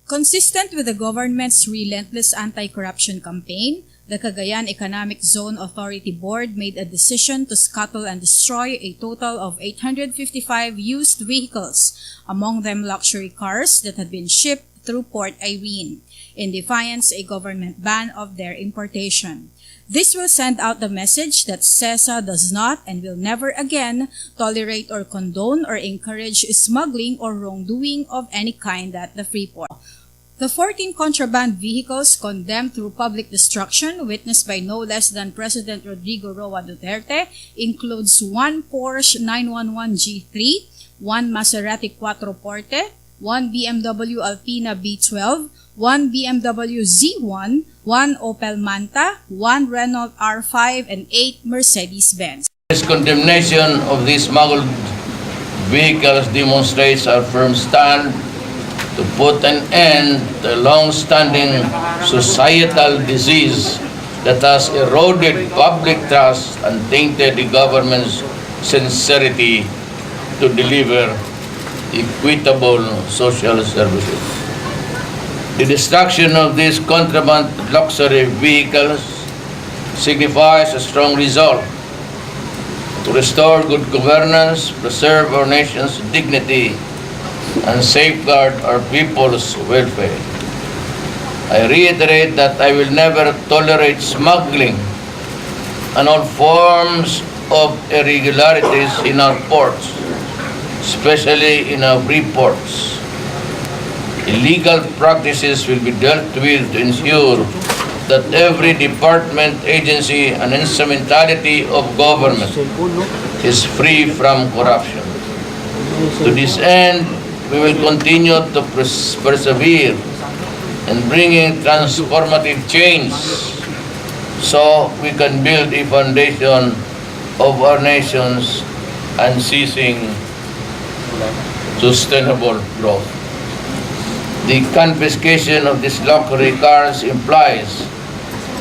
Consistent with the government's relentless anti-corruption campaign, the Cagayan Economic Zone Authority Board made a decision to scuttle and destroy a total of 855 used vehicles, among them luxury cars that had been shipped through Port Irene, in defiance a government ban of their importation. This will send out the message that CEZA does not and will never again tolerate or condone or encourage smuggling or wrongdoing of any kind at the Freeport. The 14 contraband vehicles condemned through public destruction, witnessed by no less than President Rodrigo R Duterte, includes one Porsche 911 G3, one Maserati Quattroporte, one BMW Alpina B12, one BMW Z1, one Opel Manta, one Renault R5, and 8 Mercedes-Benz. This condemnation of these smuggled vehicles demonstrates our firm stand to put an end to a long-standing societal disease that has eroded public trust and tainted the government's sincerity to deliver equitable social services. The destruction of these contraband luxury vehicles signifies a strong resolve to restore good governance, preserve our nation's dignity, and safeguard our people's welfare. I reiterate that I will never tolerate smuggling and all forms of irregularities in our ports, especially in our reports. Illegal practices will be dealt with to ensure that every department, agency, and instrumentality of government is free from corruption. To this end, we will continue to persevere in bringing transformative change so we can build a foundation of our nations and seizing sustainable growth. The confiscation of these luxury cars implies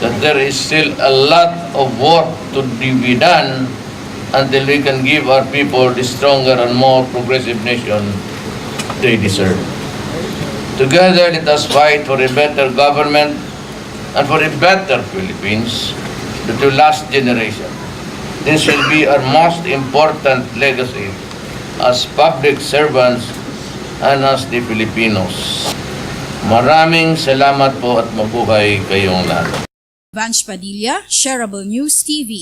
that there is still a lot of work to be done until we can give our people the stronger and more progressive nation they deserve. Together, let us fight for a better government and for a better Philippines that will last generation. This will be our most important legacy as public servants and as the Filipinos. Maraming salamat po at mabuhay kayong lahat. Vanch Padilla, Shareable News TV.